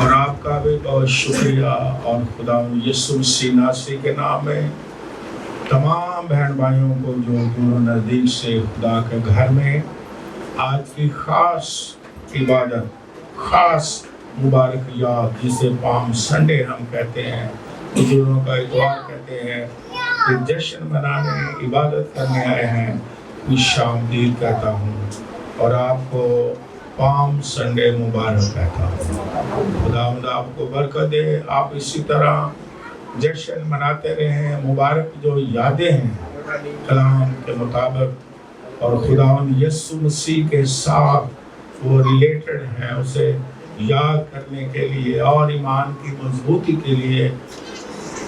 اور آپ کا بھی بہت شکریہ اور خدا یسوع مسیح ناصری کے نام میں تمام بہن بھائیوں کو جو دور و نزدیک سے خدا کے گھر میں آج کی خاص عبادت، خاص مبارک یاد جسے پام سنڈے ہم کہتے ہیں، بزرگوں کا اتوار کہتے ہیں، کہ جشن منانے عبادت کرنے آئے ہیں، خوش آمدید کہتا ہوں اور آپ کو پام سنڈے مبارک کہتا ہوں۔ خداوند آپ کو برکت دے، آپ اسی طرح جشن مناتے رہیں، مبارک جو یادیں ہیں کلام کے مطابق اور خداوند یسوع مسیح کے ساتھ وہ ریلیٹڈ ہیں، اسے یاد کرنے کے لیے اور ایمان کی مضبوطی کے لیے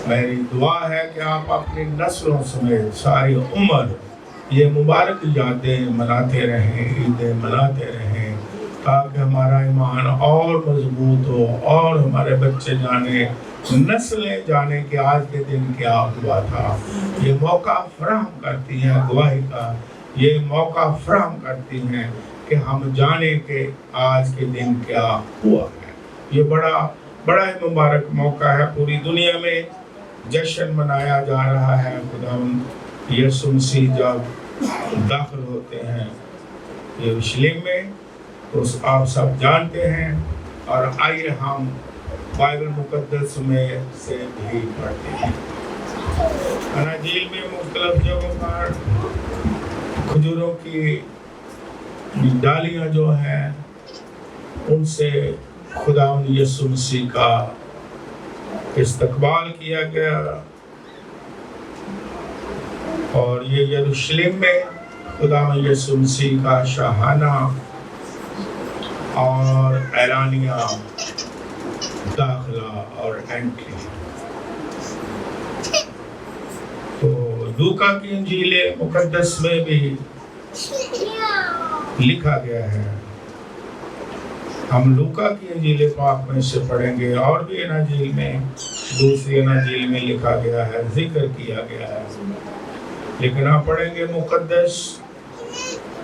میری دعا ہے کہ آپ اپنی نسلوں سمیت ساری عمر یہ مبارک یادیں مناتے رہیں، عیدیں مناتے رہیں، تاکہ ہمارا ایمان اور مضبوط ہو اور ہمارے بچے جانے، نسلیں جانے کہ آج کے دن کیا ہوا تھا۔ یہ موقع فراہم کرتی ہیں گواہی کا، یہ موقع فراہم کرتی ہیں کہ ہم جانیں کہ آج کے دن کیا ہوا ہے۔ یہ بڑا ہی مبارک موقع ہے، پوری دنیا میں جشن منایا جا رہا ہے۔ خداوند یسوع مسیح جب داخل ہوتے ہیں یروشلم میں تو آپ سب جانتے ہیں، اور آئیے ہم بائبل مقدس میں سے بھی پڑھتے ہیں۔ اناجیل میں مختلف جگہوں پر کھجوروں کی ڈالیاں جو ہیں ان سے خداوند یسوع مسیح کا استقبال کیا گیا، اور یہ یروشلم میں خداوند یسوع مسیح کا شاہانہ اور اعلانیہ داخلہ اور انٹری۔ تو لوکا کی انجیل مقدس میں بھی لکھا گیا ہے، ہم لوکا کی انجیل پاک میں سے پڑھیں گے، اور بھی اناجیل میں، دوسری اناجیل میں لکھا گیا ہے، ذکر کیا گیا ہے، لیکن آپ پڑھیں گے مقدس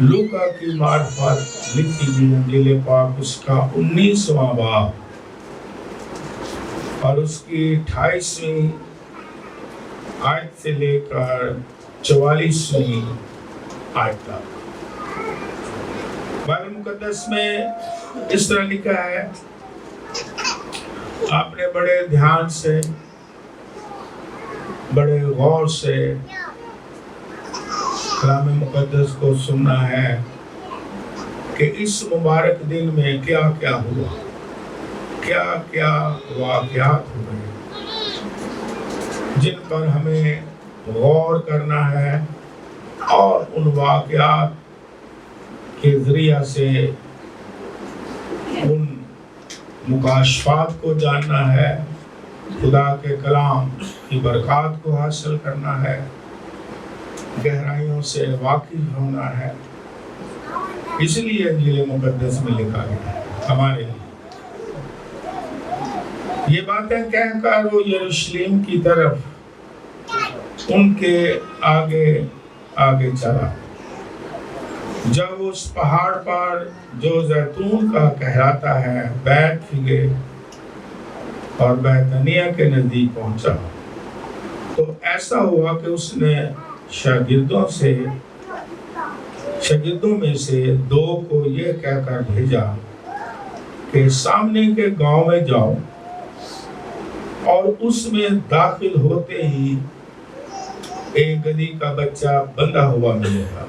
لوکا کی معرفت لکھی گئی انجیل پاک، اس کا 19واں باب اور اس کی 28ویں آیت سے لے کر 44ویں آیت تک۔ بائبل مقدس میں اس طرح لکھا ہے، آپ نے بڑے دھیان سے، بڑے غور سے کلام مقدس کو سننا ہے کہ اس مبارک دن میں کیا کیا ہوا، کیا کیا واقعات ہوئے جن پر ہمیں غور کرنا ہے، اور ان واقعات کے ذریعہ سے ان مکاشفات کو جاننا ہے، خدا کے کلام کی برکات کو حاصل کرنا ہے، گہرائیوں سے واقف ہونا ہے۔ اس لیے انجیل مقدس میں لکھا گیا ہے ہمارے لیے۔ یہ باتیں کہہ کر وہ یروشلم کی طرف ان کے آگے آگے چلا۔ جب اس پہاڑ پر جو زیتون کا کہلاتا ہے بیت فگے اور بیتنیہ کے نزدیک پہنچا تو ایسا ہوا کہ اس نے شاگردوں میں سے 2 کو یہ کہہ کر بھیجا کہ سامنے کے گاؤں میں جاؤ، اور اس میں داخل ہوتے ہی ایک گدھی کا بچہ بندھا ہوا ملے گا،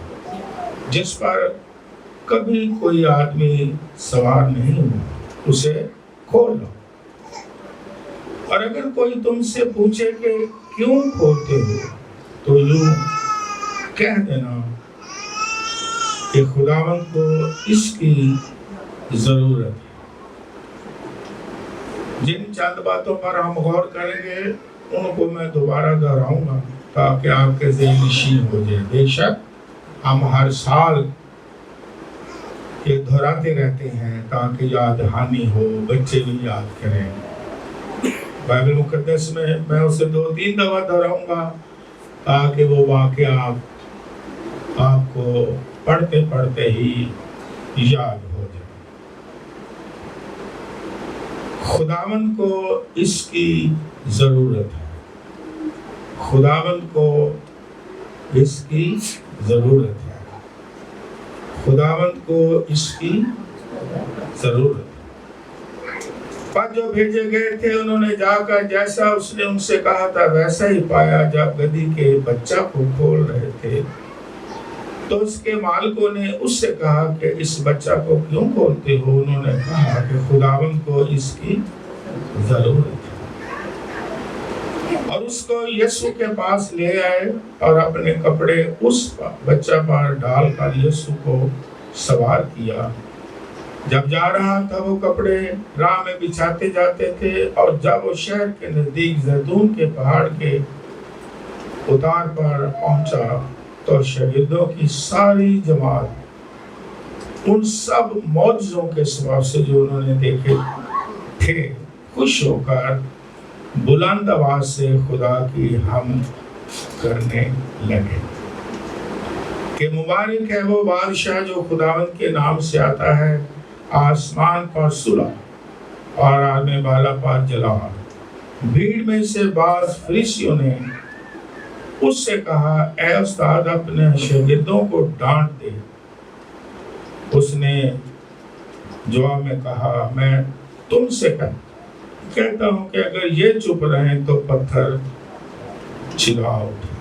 جس پر کبھی کوئی آدمی سوار نہیں ہوا، اسے کھول لو، اور اگر کوئی تم سے پوچھے کہ کیوں کھولتے ہو تو یوں کہہ دینا کہ خداوند کو اس کی ضرورت ہے۔ جن چند باتوں پر ہم غور کریں گے ان کو میں دوبارہ دہراؤں گا تاکہ آپ کے ذہن نشین ہو جائے۔ بے شک ہم ہر سال یہ دہراتے رہتے ہیں تاکہ یاد دہانی ہو، بچے بھی یاد کریں۔ بائبل مقدس میں اسے 2-3 دفعہ دہراؤں گا تاکہ وہ واقعہ آپ کو پڑھتے پڑھتے ہی یاد ہو جائے۔ خداوند کو اس کی ضرورت ہے، خداوند کو اس کی ضرورت ہے، خداوند کو اس کی ضرورت ہے۔ پر جو بھیجے گئے تھے انہوں نے جا کر جیسا اس نے ان سے کہا تھا ویسا ہی پایا۔ جب گدھی کے بچہ کو کھول رہے تھے تو اس کے مالکوں نے اس سے کہا کہ اس بچہ کو کیوں کھولتے ہو؟ انہوں نے کہا کہ خداوند کو اس کی ضرورت ہے، اور اس کو یسوع کے پاس لے آئے اور اپنے کپڑے اس بچہ پر ڈال کر یسوع کو سوار کیا۔ جب جا رہا تھا وہ کپڑے راہ میں بچھاتے جاتے تھے، اور جب وہ شہر کے نزدیک زیتون کے پہاڑ کے اتار پر پہنچا تو شاگردوں کی ساری جماعت ان سب معجزوں کے سبب سے جو انہوں نے دیکھے تھے خوش ہو کر بلند آواز سے خدا کی حمد کرنے لگے کہ مبارک ہے وہ بادشاہ جو خداوند کے نام سے آتا ہے، آسمان پر صلح اور عالم بالا پر جلال۔ بھیڑ میں سے بعض فریسیوں نے اس سے کہا اے استاد اپنے شاگردوں کو ڈانٹ دے۔ اس نے جواب میں کہا میں تم سے کہتا ہوں کہ اگر یہ چپ رہیں تو پتھر چلا اٹھے۔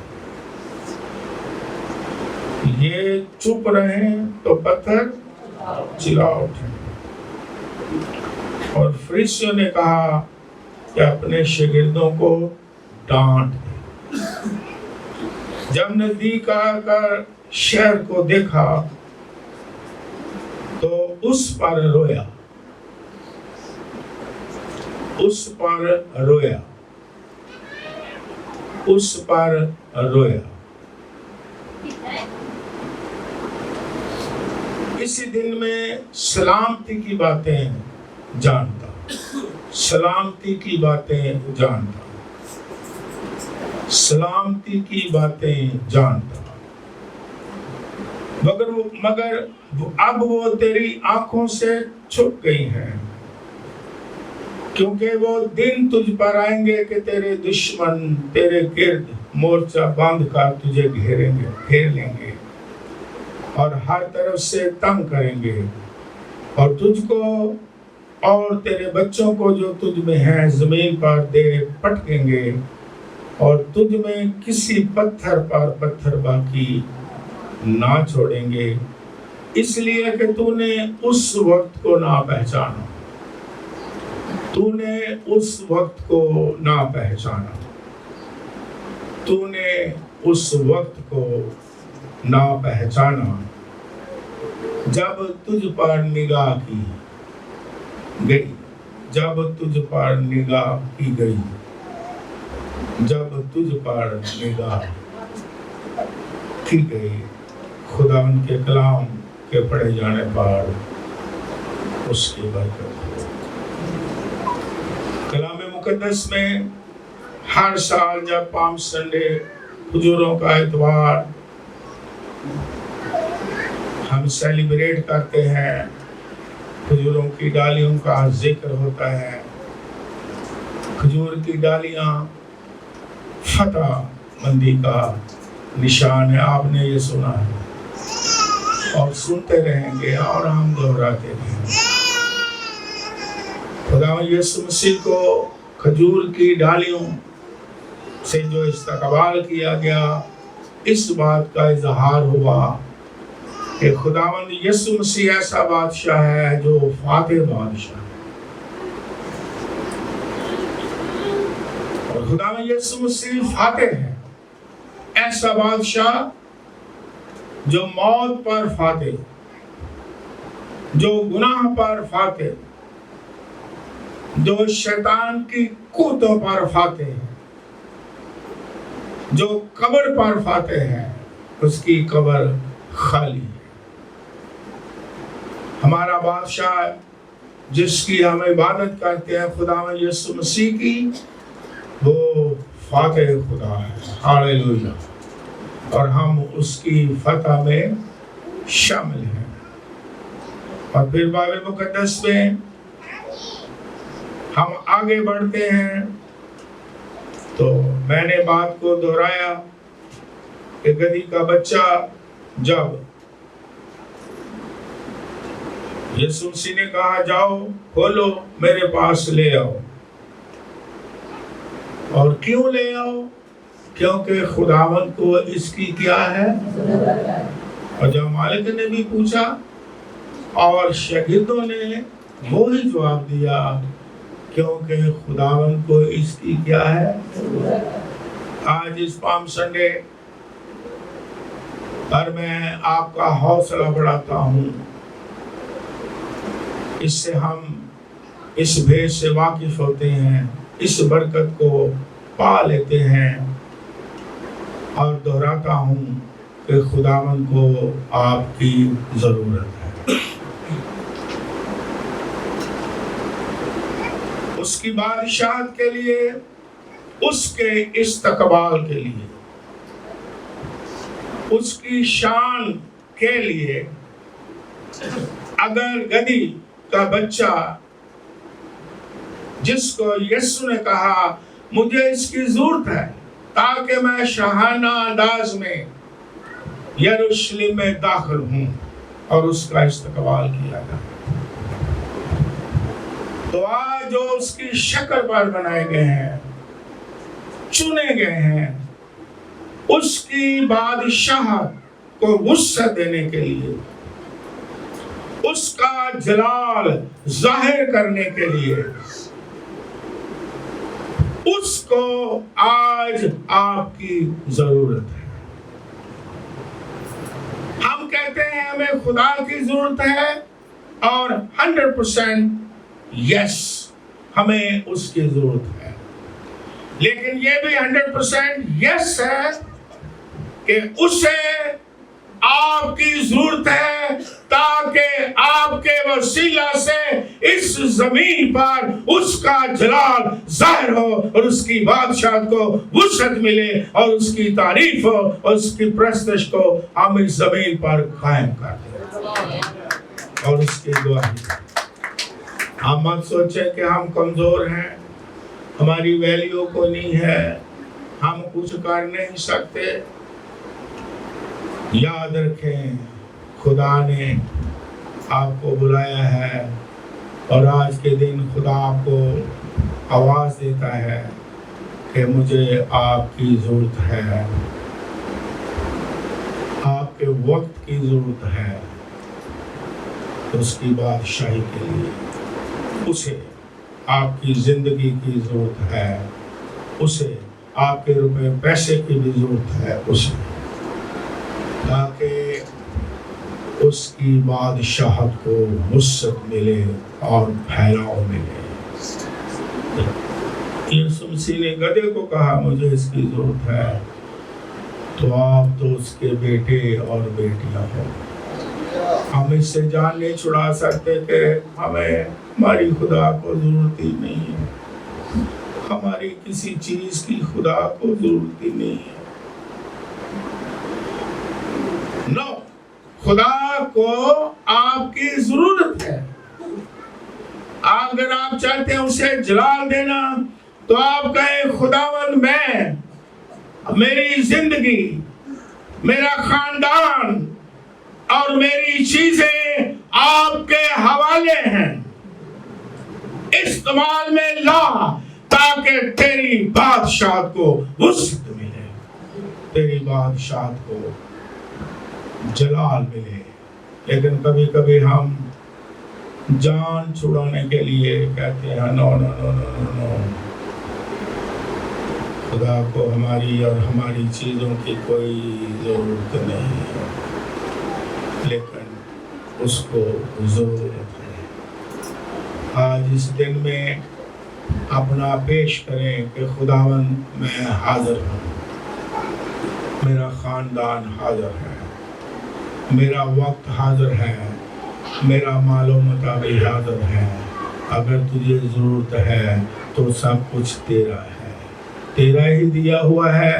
یہ چپ رہیں تو پتھر چلا اٹھے۔ اور فریسیوں نے کہا کہ اپنے شاگردوں کو ڈانٹ دے۔ جب نزدیک آ کر شہر کو دیکھا تو اس پر رویا، اس پر رویا، اس پر رویا۔ اسی دن میں سلامتی کی باتیں جانتا، سلامتی کی باتیں جانتا، سلامتی کی باتیں جانتا، مگر اب وہ تیری آنکھوں سے چھپ گئی ہیں، کیونکہ وہ دن تجھ پر آئیں گے کہ تیرے دشمن تیرے گرد مورچہ باندھ کر تجھے گھیر لیں گے اور ہر طرف سے تنگ کریں گے، اور تجھ کو اور تیرے بچوں کو جو تجھ میں ہیں زمین پر دے پٹکیں گے، اور تجھ میں کسی پتھر پر پتھر باقی نہ چھوڑیں گے، اس لیے کہ تو نے اس وقت کو نہ پہچانا، تو نے اس وقت کو نہ پہچانا، تو نے اس وقت کو نہ پہچانا جب تجھ پر نگاہ کی گئی، جب تجھ پر نگاہ کی گئی، جب تجھ پر نگاہ کی گئی۔ خدا ان کے کلام کے پڑھے جانے پر اس کی برکت۔ کلام مقدس میں ہر سال جب پام سنڈے کھجوروں کا اتوار ہم سیلیبریٹ کرتے ہیں، کھجوروں کی ڈالیوں کا ذکر ہوتا ہے۔ کھجور کی ڈالیاں فتح مندی کا نشان ہے، آپ نے یہ سنا ہے اور سنتے رہیں گے اور ہم دہراتے رہیں گے۔ خدا یسوع مسیح کو کھجور کی ڈالیوں سے جو استقبال کیا گیا، اس بات کا اظہار ہوا کہ خداوند یسوع مسیح ایسا بادشاہ ہے جو فاتح بادشاہ ہے، اور خداوند یسوع مسیح فاتح ہے، ایسا بادشاہ جو موت پر فاتح، جو گناہ پر فاتح، جو شیطان کی قوتوں پر فاتح ہے، جو قبر پر فاتح ہے، اس کی قبر خالی ہے۔ ہمارا بادشاہ جس کی ہم عبادت کرتے ہیں، خداوند یسوع مسیح کی، وہ فاتح خدا ہے، ہاللویا، اور ہم اس کی فتح میں شامل ہیں۔ اور پھر بائبل مقدس میں ہم آگے بڑھتے ہیں تو میں نے بات کو دہرایا کہ گدھی کا بچہ جب یسوع مسیح نے کہا جاؤ کھولو میرے پاس لے آؤ، اور کیوں لے آؤ؟ کیونکہ خداوند کو اس کی کیا ہے؟ اور جب مالک نے بھی پوچھا اور شاگردوں نے وہی جواب دیا، کیونکہ خداوند کو اس کی کیا ہے؟ آج اس پام سنڈے پر میں آپ کا حوصلہ بڑھاتا ہوں، اس سے ہم اس بھید سے واقف ہوتے ہیں، اس برکت کو پا لیتے ہیں، اور دہراتا ہوں کہ خداوند کو آپ کی ضرورت ہے، اس کی بادشاہت کے لیے، اس کے استقبال کے لیے، اس کی شان کے لیے۔ اگر گدھی کا بچہ جس کو یسوع نے کہا مجھے اس کی ضرورت ہے تاکہ میں شاہانہ انداز میں یروشلم میں داخل ہوں اور اس کا استقبال کیا جائے، تو آج جو اس کی شکل پر بنائے گئے ہیں، چنے گئے ہیں، اس کی بادشاہت کو وسعت دینے کے لیے، اس کا جلال ظاہر کرنے کے لیے، اس کو آج آپ کی ضرورت ہے۔ ہم کہتے ہیں ہمیں خدا کی ضرورت ہے، اور 100% یس ہمیں اس کی ضرورت ہے، لیکن یہ بھی 100% یس ہے کہ اسے آپ کی ضرورت ہے تاکہ آپ کے وسیلہ سے اس زمین پر اس کا جلال ظاہر ہو، اور اس کی بادشاہت کو وسعت ملے، اور اس کی تعریف ہو، اور اس کی پرستش کو ہم اس زمین پر قائم کر دیں، اور اس کی گواہی۔ ہم مت سوچیں کہ ہم کمزور ہیں، ہماری ویلیو کو نہیں ہے، ہم کچھ کر نہیں سکتے۔ یاد رکھیں خدا نے آپ کو بلایا ہے، اور آج کے دن خدا آپ کو آواز دیتا ہے کہ مجھے آپ کی ضرورت ہے، آپ کے وقت کی ضرورت ہے، اس کی بادشاہی کے لیے، اسے آپ کی زندگی کی ضرورت ہے، اسے آپ کے روپے پیسے کی بھی ضرورت ہے، اسے تاکہ اس کی بادشاہت کو وسعت ملے اور پھیلاؤ ملے۔ یسوع مسیح نے گدھے کو کہا مجھے اس کی ضرورت ہے، تو آپ تو اس کے بیٹے اور بیٹیاں ہو۔ ہم اس سے جان نہیں چھڑا سکتے کہ ہمیں ہماری خدا کو ضرورت ہی نہیں ہے، ہماری کسی چیز کی خدا کو ضرورت ہی نہیں ہے۔ نو، خدا کو آپ کی ضرورت ہے۔ اگر آپ چاہتے ہیں اسے جلال دینا تو آپ کہیں خداوند میں، میری زندگی، میرا خاندان اور میری چیزیں آپ کے حوالے ہیں، استعمال میں لا تاکہ تیری بادشاہت کو وسعت ملے، تیری بادشاہت کو جلال ملے۔ لیکن کبھی کبھی ہم جان چھڑانے کے لیے کہتے ہیں نو نو نو نو نو، خدا کو ہماری اور ہماری چیزوں کی کوئی ضرورت نہیں ہے۔ لیکن اس کو ضرورت ہے۔ آج اس دن میں اپنا پیش کریں کہ خداوند میں حاضر ہوں، میرا خاندان حاضر ہے، میرا وقت حاضر ہے، میرا مال و مطابق حاضر ہے۔ اگر تجھے ضرورت ہے تو سب کچھ تیرا ہے، تیرا ہی دیا ہوا ہے،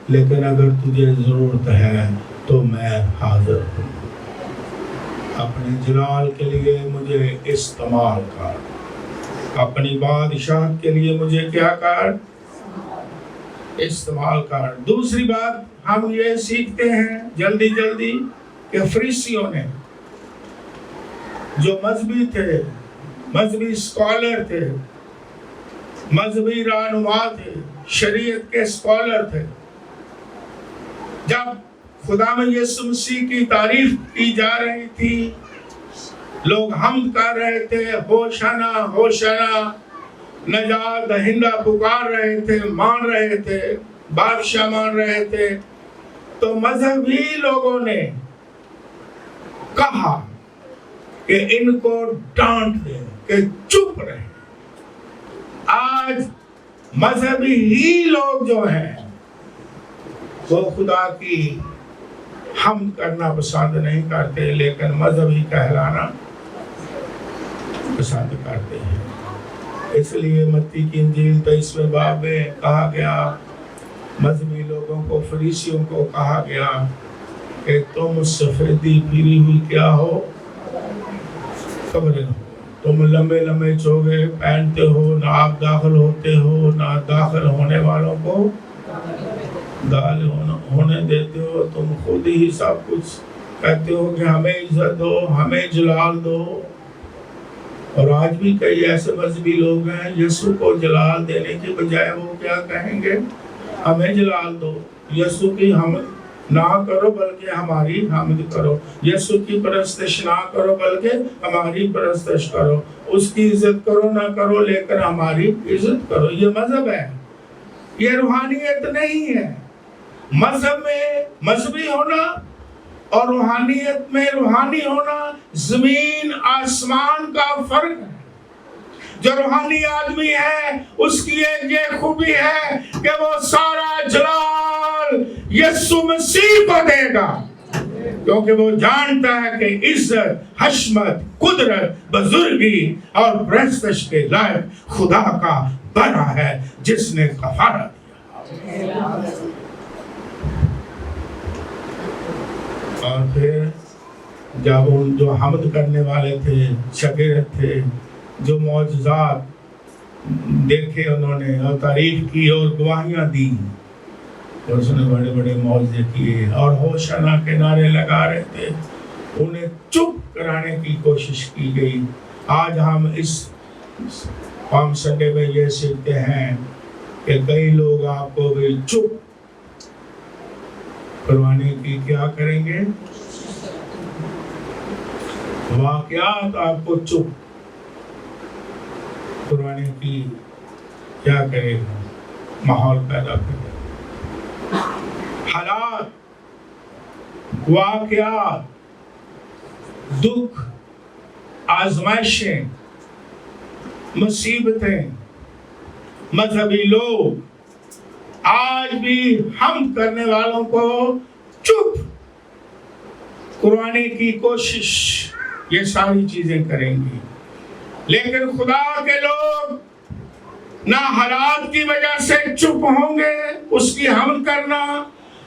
لیکن اگر تجھے ضرورت ہے تو میں حاضر ہوں۔ اپنے جلال کے لیے مجھے استعمال کر، اپنی بادشاہت کے لیے مجھے کیا کر؟ استعمال کر۔ دوسری بات ہم یہ سیکھتے ہیں جلدی کہ فریسیوں نے، جو مذہبی تھے، مذہبی اسکالر تھے، مذہبی رہنما تھے، شریعت کے اسکالر تھے، جب خداوند یسوع مسیح کی تعریف کی جا رہی تھی، لوگ حمد کر رہے تھے، ہوشنا ہوشنا، نجات دہندہ پکار رہے تھے، مان رہے تھے، بادشاہ مان رہے تھے، تو مذہبی لوگوں نے کہا کہ ان کو ڈانٹ دیں کہ چپ رہیں۔ آج مذہبی ہی لوگ جو ہیں وہ خدا کی حمد کرنا پسند نہیں کرتے، لیکن مذہبی کہلانا پسند کرتے ہیں۔ اس لیے متی کی انجیل 23ویں باب میں کہا گیا، مذہبی لوگوں کو، فریسیوں کو کہا گیا کہ تم سفیدی پھری ہوئی کیا ہو؟ خبریں ہو۔ تم لمبے لمبے چوگے پہنتے ہو، نہ آپ داخل ہوتے ہو، نہ داخل ہونے والوں کو داخل ہونے دیتے ہو۔ تم خود ہی سب کچھ کہتے ہو کہ ہمیں عزت دو، ہمیں جلال دو۔ اور آج بھی کئی ایسے مذہبی لوگ ہیں، یسوع کو جلال دینے کی بجائے وہ کیا کہیں گے؟ ہمیں جلال دو۔ یسوع کی حمد نہ کرو بلکہ ہماری حمد کرو، یسوع کی پرستش نہ کرو بلکہ ہماری پرستش کرو، اس کی عزت کرو نہ کرو لیکن ہماری عزت کرو۔ یہ مذہب ہے، یہ روحانیت نہیں ہے۔ مذہب میں مذہبی ہونا اور روحانیت میں روحانی ہونا زمین آسمان کا فرق ہے۔ جو روحانی آدمی ہے اس کی ایک یہ خوبی ہے کہ وہ سارا جلال یسوع مسیح کو دے گا، کیونکہ وہ جانتا ہے کہ عزت، حشمت، قدرت، بزرگی اور پرستش کے لائق خدا کا بنا ہے جس نے کفارہ دیا۔ اور پھر جب ان جو حمد کرنے والے تھے، شاگرد تھے، جو معجزات دیکھے انہوں نے اور تعریف کی اور گواہیاں دی، اور اس نے بڑے بڑے معجزے کیے اور ہوشنا کے نعرے لگا رہے تھے، انہیں چپ کرانے کی کوشش کی گئی۔ آج ہم اس پام سنڈے میں یہ سیکھتے ہیں کہ کئی لوگ آپ کو بھی چپ کروانے کی کیا کریں گے؟ واقعات آپ کو چپ کروانے کی کیا کرے گا؟ ماحول پیدا کرے گا۔ حالات، واقعات، دکھ، آزمائشیں، مصیبتیں، مذہبی لوگ آج بھی حمد کرنے والوں کو چپ کروانے کی کوشش یہ ساری چیزیں کریں گی، لیکن خدا کے لوگ نہ حالات کی وجہ سے چپ ہوں گے، اس کی حمد کرنا،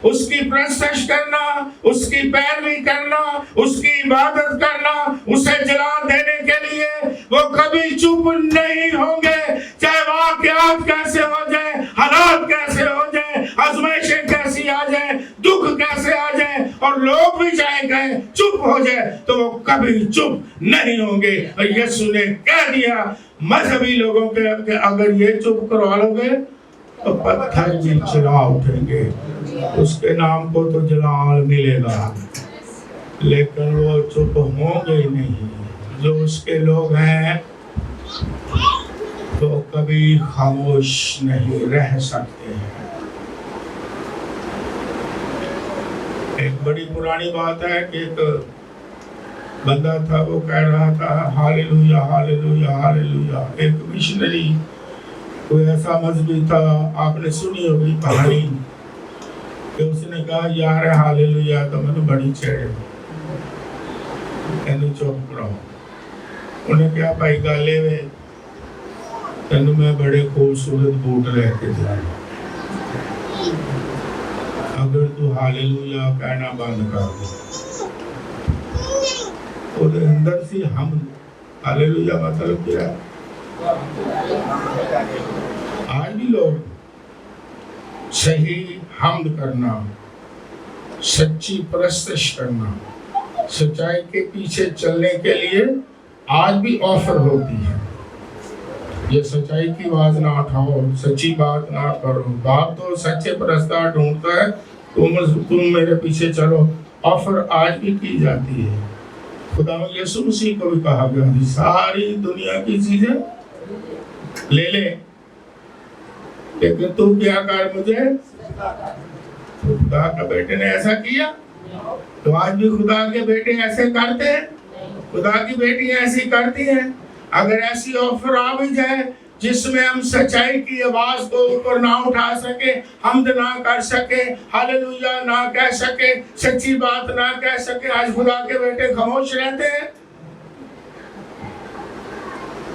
اس کی پرستش کرنا، اس کی پیروی کرنا، اس کی عبادت کرنا، اسے جلال دینے کے لیے وہ کبھی چپ نہیں ہوں گے، چاہے واقعات کیسے ہو جائیں، حالات کیسے ہو جائیں، آزمائشیں کیسی آ جائیں، دکھ کیسے آ جائیں، اور لوگ بھی چاہے کہیں چپ ہو جائے تو وہ کبھی چپ نہیں ہوں گے۔ اور یسوع نے کہہ دیا مذہبی لوگوں کے کہ اگر یہ چپ کروا لو گے تو پتھر بھی چلا اٹھیں گے، اس کے نام کو تو جلال ملے گا، لیکن وہ چپ ہوں گے نہیں۔ جو اس کے لوگ ہیں تو کبھی خاموش نہیں رہ سکتے ہیں۔ ایک بڑی پرانی بات ہے کہ ایک بندہ تھا، وہ کہہ رہا تھا ہاللویا ہاللویا ہاللویا. ایک مشنری کوئی ایسا مذہبی تھا، آپ نے سنی ہوگی کہانی کہ اس نے کہا یار ہاللویا تو میں بڑی چڑھ تینوں چپ رہو. انہیں کیا بھائی گالے وے تینوں میں بڑے خوبصورت بوٹ لے کے جائے، اگر تو ہاللویا کہنا بند کر دے. اور اندر سے ہم ہاللویا مطلب کیا ہے؟ آج بھی لوگ صحیح حمد کرنا، سچی پرستش کرنا، سچائی کے پیچھے چلنے کے لیے آج بھی آفر ہوتی ہے. یہ سچائی کی آواز نہ اٹھاؤ، سچی بات نہ کرو، باپ تو سچے پرستار ڈھونڈتا ہے، تم میرے پیچھے چلو. آفر آج بھی کی جاتی ہے. خدا یسوع مسیح کو بھی کہا گیا ہے ساری دنیا کی چیزیں لے لے لیکن تو کیا کر مجھے. خدا کا بیٹے نے ایسا کیا تو آج بھی خدا کے بیٹے ایسے کرتے ہیں، خدا کی بیٹی ایسی کرتی ہیں. اگر ایسی آفر آ بھی جائے جس میں ہم سچائی کی آواز کو اوپر نہ اٹھا سکے، حمد نہ کر سکے، ہاللویا نہ کہہ سکے، سچی بات نہ کہہ سکے، آج خدا کے بیٹے خاموش رہتے ہیں.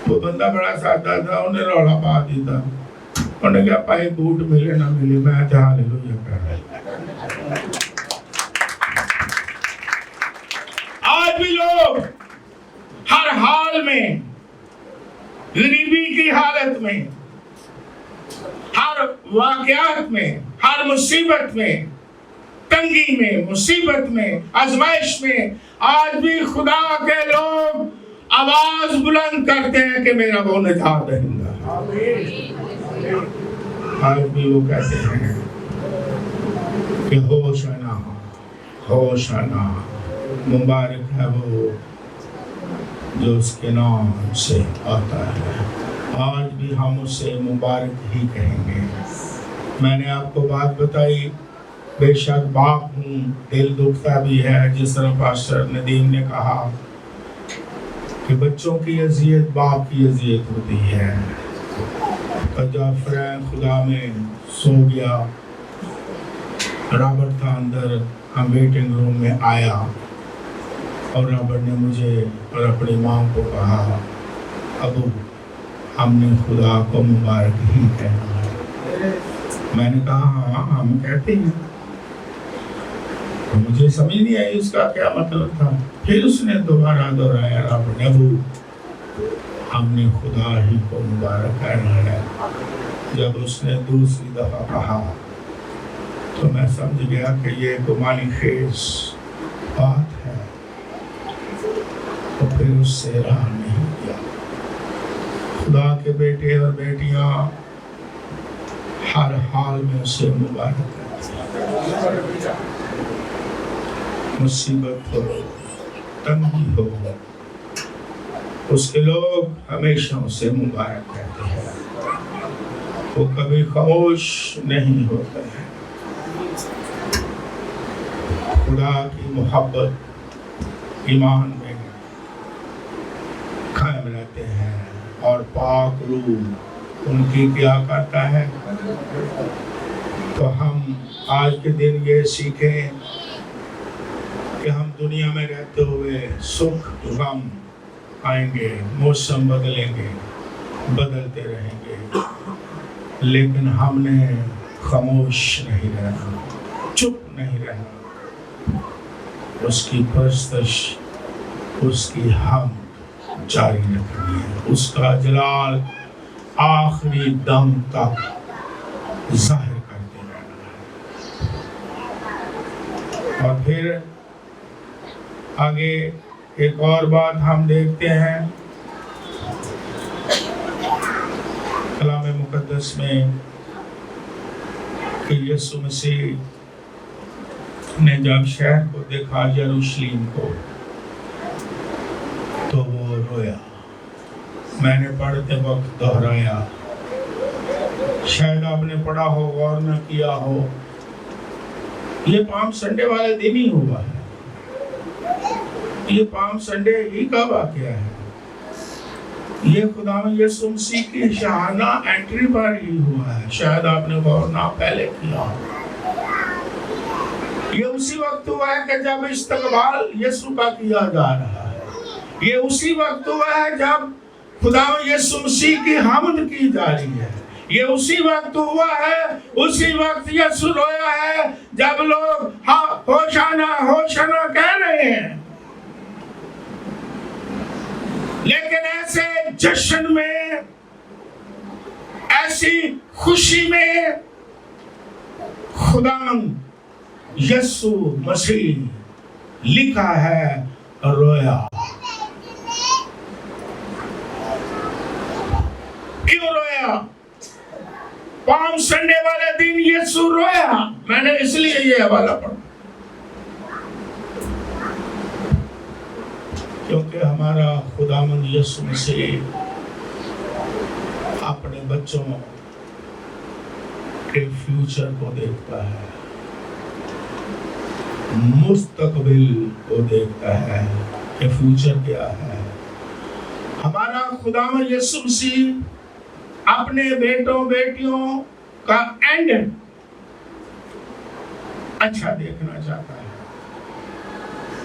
وہ بندہ بڑا سادہ تھا، انہیں رولا پا دیتا. انہوں نے کہا پائی بوٹ ملے نہ ملے میں ہاللویا کر رہا. آج بھی لوگ ہر حال میں، غریبی کی حالت میں، ہر واقعات میں، ہر مصیبت میں، تنگی میں، مصیبت میں، آزمائش میں، آج بھی خدا کے لوگ آواز بلند کرتے ہیں کہ میرا وہ نجات دہندہ ہے. آج بھی وہ کہتے ہیں کہ ہوشنا ہوشنا، مبارک ہے وہ جو اس کے نام سے آتا ہے. آج بھی ہم اسے مبارک ہی کہیں گے. میں نے آپ کو بات بتائی، بے شک باپ ہوں، دل دکھتا بھی ہے، جس طرح پاسٹر ندیم نے کہا کہ بچوں کی اذیت باپ کی اذیت ہوتی ہے. اور جب فرینک خدا میں سو گیا، رابرٹ تھا اندر، ہم ویٹنگ روم میں آیا اور رابرٹ نے مجھے اور اپنی ماں کو کہا ابو ہم نے خدا کو مبارک ہی کہنا ہے. میں نے کہا ہاں ہم کہتے ہیں. مجھے سمجھ نہیں آئی اس کا کیا مطلب تھا. پھر اس نے دوبارہ دہرایا رابرٹ نے، ابو ہم نے خدا ہی کو مبارک کہنا ہے. جب اس نے دوسری دفعہ کہا تو میں سمجھ گیا کہ یہ گمانی خیز بات ہے، تو پھر اس سے رہا نہیں کیا. خدا کے بیٹے اور بیٹیاں ہر حال میں اسے مبارک کرتے ہیں. مصیبت ہو، تنگی ہو، اس کے لوگ ہمیشہ اسے مبارک کہتے ہیں. وہ کبھی خاموش نہیں ہوتے ہیں. خدا کی محبت ایمان میں قائم رہتے ہیں اور پاک روح ان کی کیا کرتا ہے. تو ہم آج کے دن یہ سیکھیں کہ ہم دنیا میں رہتے ہوئے سکھ غم آئیں گے، موسم بدلیں گے، بدلتے رہیں گے، لیکن ہم نے خاموش نہیں رہنا، چپ نہیں رہنا. اس کی پرستش، اس کی حمد جاری رکھنی ہے، اس کا جلال آخری دم تک ظاہر کرتے رہنا ہے. اور پھر آگے ایک اور بات ہم دیکھتے ہیں کلام مقدس میں کہ یسوع مسیح نے جب شہر کو دیکھا، یروشلم کو، تو وہ رویا. میں نے پڑھتے وقت دہرایا، شاید آپ نے پڑھا ہو، غور نہ کیا ہو، یہ پام سنڈے والے دن ہی ہوا ہے. یہ پام سنڈے ہی کا واقعہ ہے. یہ خدا یسوع مسیح کی شاہانہ انٹری پر ہی ہوا ہے. شاید آپ نے غور نہ پہلے کیا. یہ اسی وقت ہوا ہے کہ جب استقبال یسوع کا کیا جا رہا ہے. یہ اسی وقت ہوا ہے جب خدا یسوع مسیح کی حمد کی جا رہی ہے. یہ اسی وقت ہوا ہے، اسی وقت یسوع رویا ہے جب لوگ ہوشانا ہوشانا کہہ رہے ہیں. لیکن ایسے جشن میں، ایسی خوشی میں خدا یسوع مسیح لکھا ہے رویا. کیوں رویا؟ پام سنڈے والے دن یسوع رویا. میں نے اس لیے یہ حوالہ پڑھا کیونکہ ہمارا خداوند یسوع مسیح اپنے بچوں کے فیوچر کو دیکھتا ہے، مستقبل کو دیکھتا ہے کہ فیوچر کیا ہے. ہمارا خداوند یسوع مسیح اپنے بیٹوں بیٹیوں کا اینڈ اچھا دیکھنا چاہتا ہے.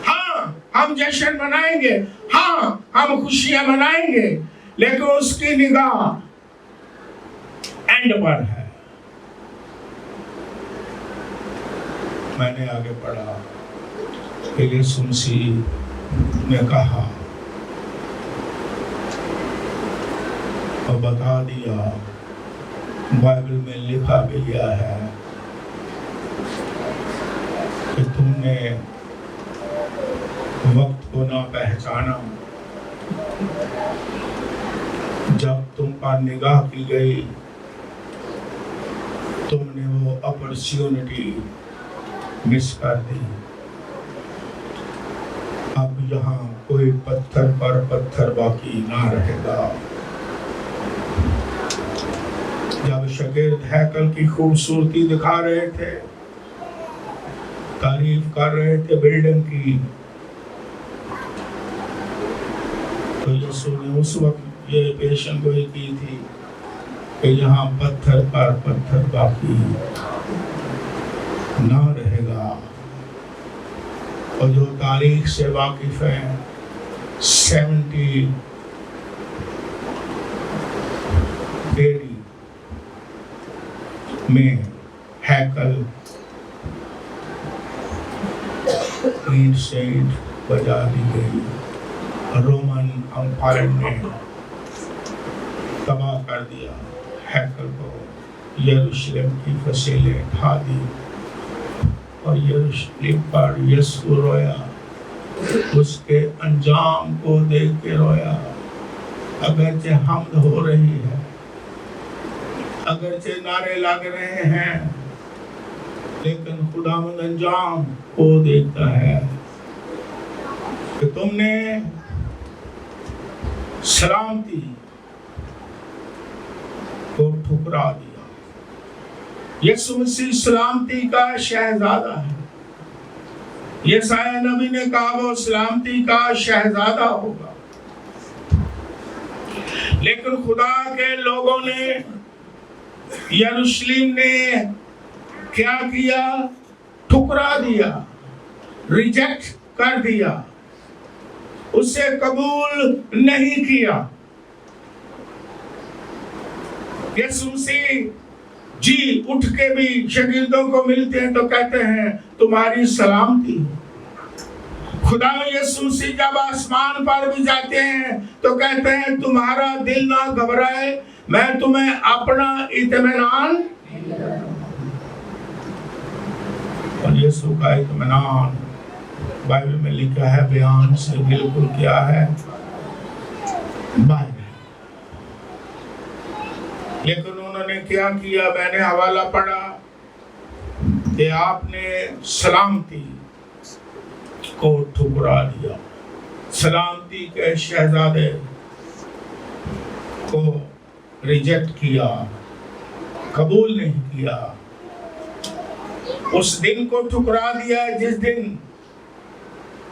ہاں ہم جشن منائیں گے، ہاں ہم خوشیاں منائیں گے، لیکن اس کی نگاہ اینڈ پر ہے. میں نے آگے پڑھا کہ یسوع مسیح نے کہا اور بتا دیا، بائبل میں لکھا بھی گیا ہے کہ تم نے وقت کو نہ پہچانا. جب تم پر نگاہ کی گئی تم نے وہ اپرچونٹی مس کر دی. اب یہاں کوئی پتھر پر پتھر باقی نہ رہے گا. جب شاگرد ہیکل کی خوبصورتی دکھا رہے تھے، تعریف کر رہے تھے بلڈنگ کی، تو یسوع نے اس وقت یہ پیشن گوئی کی تھی کہ یہاں پتھر پر پتھر باقی نہ رہے گا. اور جو تاریخ سے واقف ہیں 70 AD میں ہیکل اینٹ سے اینٹ بجا دی گئی. رومن امپائر نے تباہ کر دیا ہیکل کو. یروشلم کی فصیلیں ڈھا دی اور یروشلم پر یسوع رویا. اس کے انجام کو دیکھ کے رویا. اگرچہ حمد ہو رہی ہے، اگرچہ نعرے لگ رہے ہیں، لیکن خداوند انجام کو دیکھتا ہے کہ تم نے سلامتی کو ٹھکرا دیا. یسوع مسیح سلامتی کا شہزادہ ہے. یسایہ نبی نے کہا وہ سلامتی کا شہزادہ ہوگا. لیکن خدا کے لوگوں نے، یروشلم نے کیا کیا؟ ٹھکرا دیا، ریجیکٹ کر دیا، اسے قبول نہیں کیا. یسوع مسیح جی اٹھ کے بھی شاگردوں کو ملتے ہیں تو کہتے ہیں تمہاری سلامتی. خدا یسوع مسیح جب آسمان پر بھی جاتے ہیں تو کہتے ہیں تمہارا دل نہ گھبرائے، میں تمہیں اپنا اطمینان. اور یسوع کا اطمینان بائبل میں لکھا ہے بیان سے بالکل کیا ہے؟ باہر. لیکن انہوں نے کیا کیا؟ میں نے حوالہ پڑھا کہ آپ نے سلامتی کو ٹھکرا دیا. سلامتی کے شہزادے کو ریجیکٹ کیا، قبول نہیں کیا. اس دن کو ٹھکرا دیا جس دن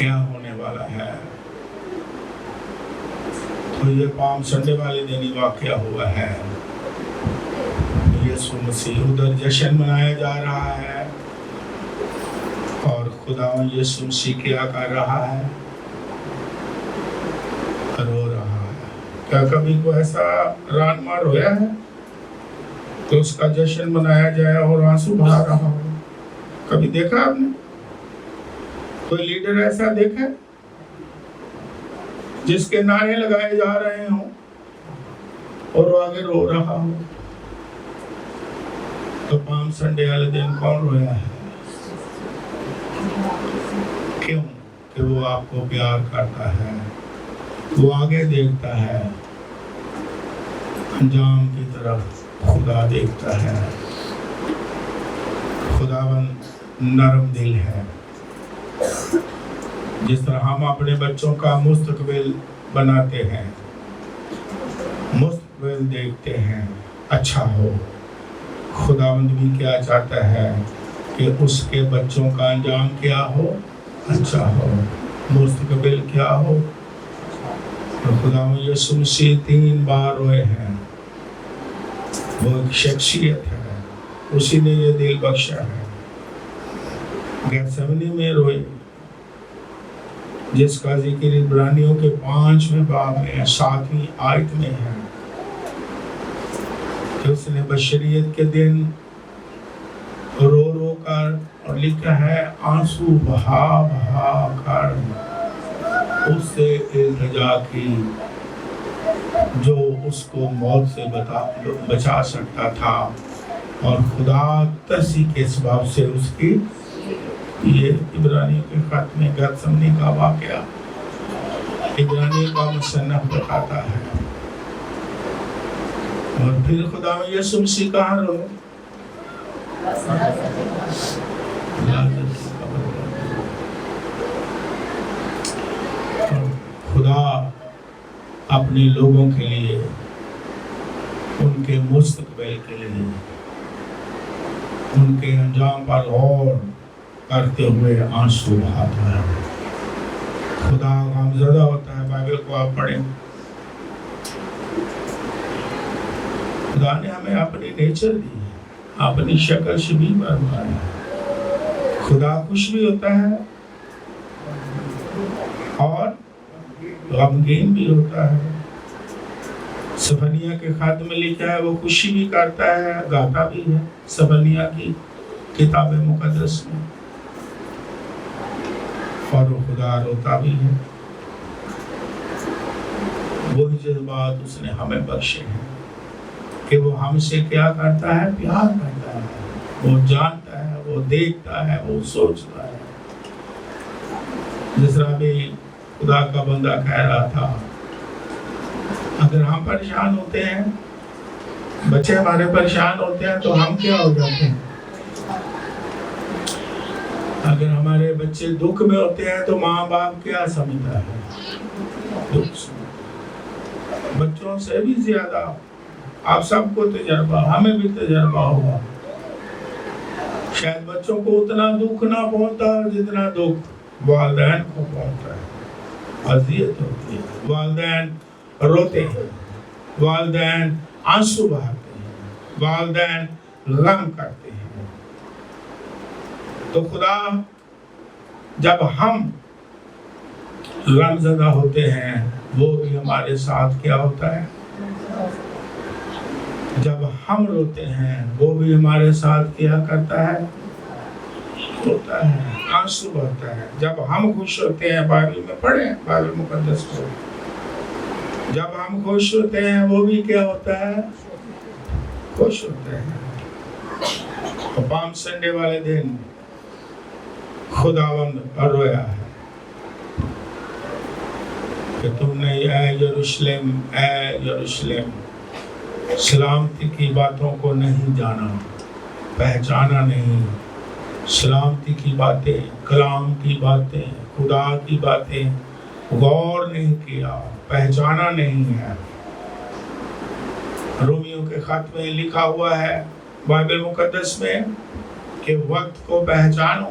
کیا ہونے والا ہے. تو یہ پام سنڈے والے دن ہی واقعہ ہوا ہے. یسوع مسیح ادھر جشن منایا جا رہا ہے اور خداوند یسوع مسیح کیا کر رہا ہے؟ رو رہا ہے. کیا کبھی کوئی ایسا رہنما رویا ہے تو اس کا جشن منایا جائے اور آنسو بہا رہا ہو؟ کبھی دیکھا آپ نے کوئی لیڈر ایسا دیکھا جس کے نعرے لگائے جا رہے ہوں اور وہ آگے رو رہا ہو؟ تو پام سنڈے والے دن کون رویا ہے؟ کیوں؟ کہ وہ آپ کو پیار کرتا ہے، وہ آگے دیکھتا ہے، انجام کی طرف خدا دیکھتا ہے. خداوند نرم دل ہے. جس طرح ہم اپنے بچوں کا مستقبل بناتے ہیں، مستقبل دیکھتے ہیں اچھا ہو، خداوند بھی کیا چاہتا ہے کہ اس کے بچوں کا انجام کیا ہو؟ اچھا ہو، مستقبل کیا ہو. خداوند یسوع مسیح 3 بار روئے ہیں. وہ ایک شخصیت ہے، اسی نے یہ دل بخشا ہے. گیتسمنی میں روئے، جس کا ذکر عبرانیوں کے 5ویں باب میں 7ویں آیت میں ہے کہ اس نے بشریت کے دن رو رو کر، اور لکھا ہے آنسو بہا بہا کر اس سے التجا کی جو اس کو موت سے بچا سکتا تھا، اور خدا ترسی کے سبب سے اس کی، یہ عبرانی کے خط میں گیتسمنی کا واقعہ عبرانی کا مصنف بتاتا ہے. اور پھر خدا یسوع مسیح کہاں روئے؟ خدا اپنے لوگوں کے لیے، ان کے مستقبل کے لیے، ان کے انجام پر غور کرتے ہوئے آنسو بہاتا ہے. خدا غمزدہ ہوتا ہے. بائبل کو آپ پڑھیں. خدا نے ہمیں اپنی نیچر دی ہے، اپنی شکل شبیہ بنائی ہے. خدا خوش بھی ہوتا ہے اور غمگین بھی ہوتا ہے. سفنیہ کے خط میں لکھا ہے وہ خوشی بھی کرتا ہے، گاتا بھی ہے. سفنیہ کی کتاب مقدس میں. اور وہ خدا روتا بھی ہے. وہی جذبات اس نے ہمیں بخشے ہیں کہ وہ ہم سے کیا کرتا ہے؟ پیار کرتا ہے. وہ جانتا ہے، وہ دیکھتا ہے، وہ سوچتا ہے. جس طرح بھی خدا کا بندہ کہہ رہا تھا، اگر ہم پریشان ہوتے ہیں، بچے ہمارے پریشان ہوتے ہیں تو ہم کیا ہو جاتے ہیں؟ اگر ہمارے بچے دکھ میں ہوتے ہیں تو ماں باپ کیا سمجھتا ہے؟ دکھ سے. بچوں سے بھی زیادہ آپ سب کو تجربہ، ہمیں بھی تجربہ ہوا. شاید بچوں کو اتنا دکھ نہ پہنچتا جتنا دکھ والدین کو پہنچتا ہے. اذیت ہوتی ہے. والدین روتے ہیں، والدین آنسو بہاتے ہیں، والدین غم کرتے ہیں. تو خدا جب ہم غم زدہ ہوتے ہیں، وہ بھی ہمارے ساتھ کیا ہوتا ہے؟ جب ہم روتے ہیں، وہ بھی ہمارے ساتھ کیا کرتا ہے؟ ہوتا ہے، آنسو بہتا ہے. جب ہم خوش ہوتے ہیں، بائبل میں پڑھیں، بائبل مقدس کو، جب ہم خوش ہوتے ہیں وہ بھی کیا ہوتا ہے؟ خوش ہوتے ہیں. پام سنڈے والے دن خداوند رویا ہے کہ تم نے اے یروشلم، اے یروشلم، سلامتی کی باتوں کو نہیں جانا، پہچانا نہیں. سلامتی کی باتیں، کلام کی باتیں، خدا کی باتیں غور نہیں کیا، پہچانا نہیں ہے. رومیوں کے خط میں لکھا ہوا ہے بائبل مقدس میں کہ وقت کو پہچانو.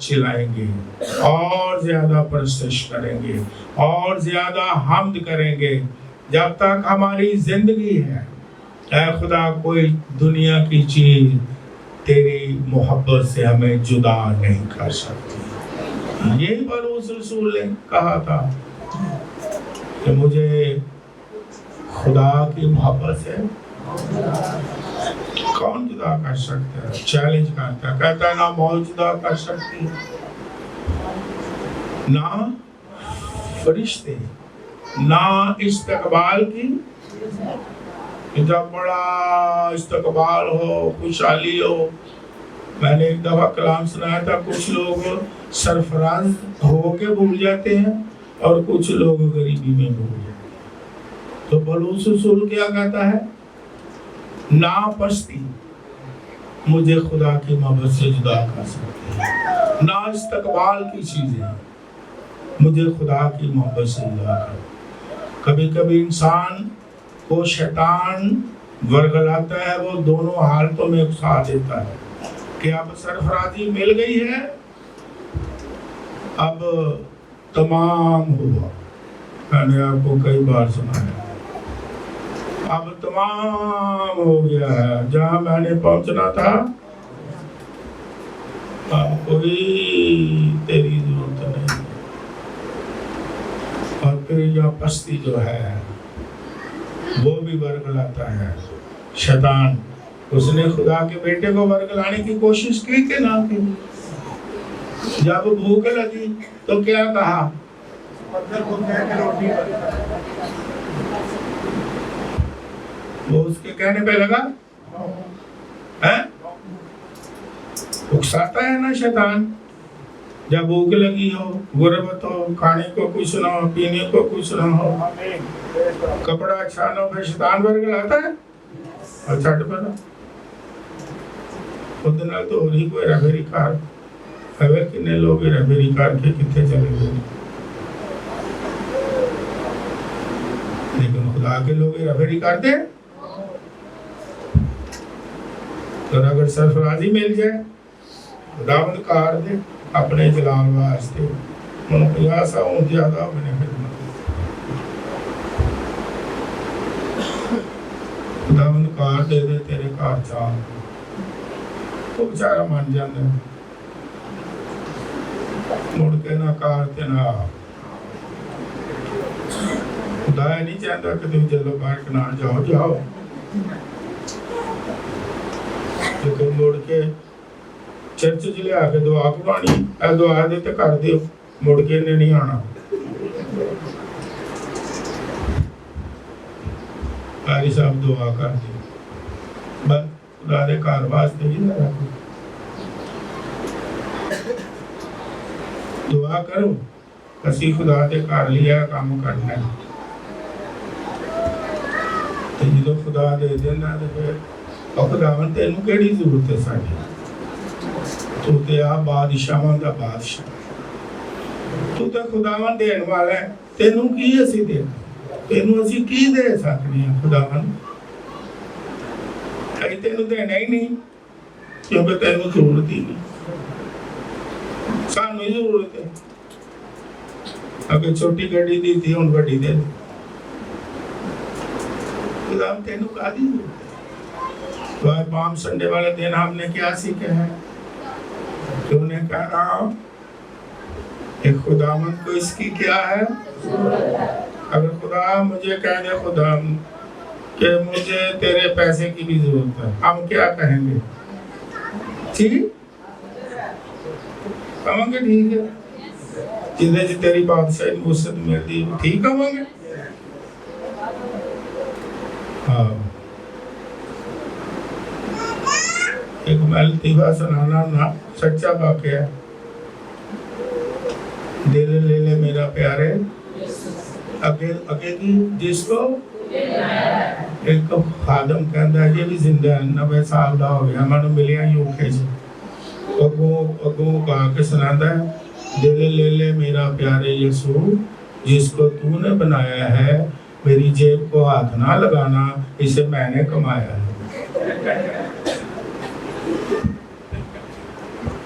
چلائیں گے، اور زیادہ پرستش کریں گے، اور زیادہ حمد کریں گے جب تک ہماری زندگی ہے۔ اے خدا، کوئی دنیا کی چیز تیری محبت سے ہمیں جدا نہیں کر سکتی۔ یہی پولس رسول نے کہا تھا کہ مجھے خدا کی محبت سے کون جدا کر سکتا ہے؟ چیلنج کرتا ہے، کہتا ہے نہ موت جدا کر سکتی، نہ فرشتے، نہ استقبال کی، جب بڑا استقبال ہو، خوشحالی ہو۔ میں نے ایک دفعہ کلام سنایا تھا، کچھ لوگ سرفراز ہو کے بھول جاتے ہیں اور کچھ لوگ غریبی میں بھول جاتے ہیں۔ تو پولس رسول کیا کہتا ہے؟ نہ پستی مجھے خدا کی محبت سے جدا کر سکتی ہے، نہ استقبال کی چیزیں مجھے خدا کی محبت سے جدا کر۔ کبھی کبھی انسان کو شیطان ورگلاتا ہے، وہ دونوں حالتوں میں اکسا دیتا ہے کہ اب سرفرازی مل گئی ہے، اب تمام ہوا۔ میں نے آپ کو کئی بار سنایا، اب تمام ہو گیا ہے، جہاں میں نے پہنچنا تھا اب کوئی تیری ضرورت نہیں۔ اور پھر یہ پستی جو ہے وہ بھی ورگلاتا ہے شیطان۔ اس نے خدا کے بیٹے کو ورگلانے کی کوشش کی کہ نہ کی؟ جب بھوک لگی تو کیا کہا؟ وہ اس کے کہنے پہ لگا، اکساتا ہے نا شیطان۔ جب بھوک لگی ہو، غربت ہو، کھانے کو کچھ نہ ہو، پینے کو کچھ نہ ہو، کپڑا اچھا نہ ہو، شیطان ورگلاتا ہے اور چھٹ پڑا۔ خود نہ تو ہو رہی کوئی ربیری کار ہے، کتنے لوگ ربیری کار کے کتنے چلے گئے، لیکن خدا کے لوگ ربیری کرتے ہیں۔ تو اگر سرفرازی مل جائے، خداوند کار دے اپنے جلال واسطے، ان 50 ساؤں زیادہ میں نے خدمت، خداوند کار دے دے تیرے کار چاہ، تو بچارہ مان جاندے مڑ کے نہ کار تے نہ۔ خدا نہیں چاہتا کہ تم چلو کار کے نہ جاؤ، لیکن مڑ کے چرچ چ لے آ کے دعا کرانی، اے دعا دے تے کر دیو، مڑ کے نے نہیں آنا۔ قاری صاحب دعا کر دیو، بس خدا دے کار واسطے ہی نہ رکھو۔ دعا کرو، اسی خدا دے کار لیا کام کرنا ہے۔ تو جدو خدا دے دینا تو پھر خداوند تینوں کیڑی ضرورت ہے ساڈی؟ تو تے آ بادشاہاں دا بادشاہ، تو تے خداوند دین والا ہے، تینوں کی اسی دے، تینوں اسی کی دے سکنے ہیں خداوند؟ کئی تینوں دینا ہی نہیں، کیونکہ تینوں ضرورت ہی نہیں، سانوں ہی ضرورت ہے۔ اگر چھوٹی گاڑی دی تھی ہن بڑی دے دے، خداوند تینوں کا دی ضرورت ہے۔ تو آج پام سنڈے والے دن ہم نے کیا سیکھا ہے؟ کہ انہیں کہا کہ خداوند کو اس کی کیا ہے؟ اگر خدا مجھے کہہ دے خداوند کہ مجھے تیرے پیسے کی بھی ضرورت ہے، ہم کیا کہیں گے؟ ٹھیک کہیں گے ٹھیک ہے، جنہیں جی تیری بادشاہی وسعت ملتی ٹھیک کہیں گے۔ ہاں ایک میں لطیفہ سنانا نا، سچا واقعہ ہے۔ دل لے لے میرا پیارے اگے کی جس کو ایک خادم کہندا ہے یہ بھی زندہ ہے، 90 سال دا ہو گیا، میں ملیا یوکے جی، اگوں کہا کے سناتا ہے، دل لے لے میرا پیارے یسوع جس کو تو نے بنایا ہے، میری جیب کو ہاتھ نہ لگانا، اسے میں نے کمایا ہے۔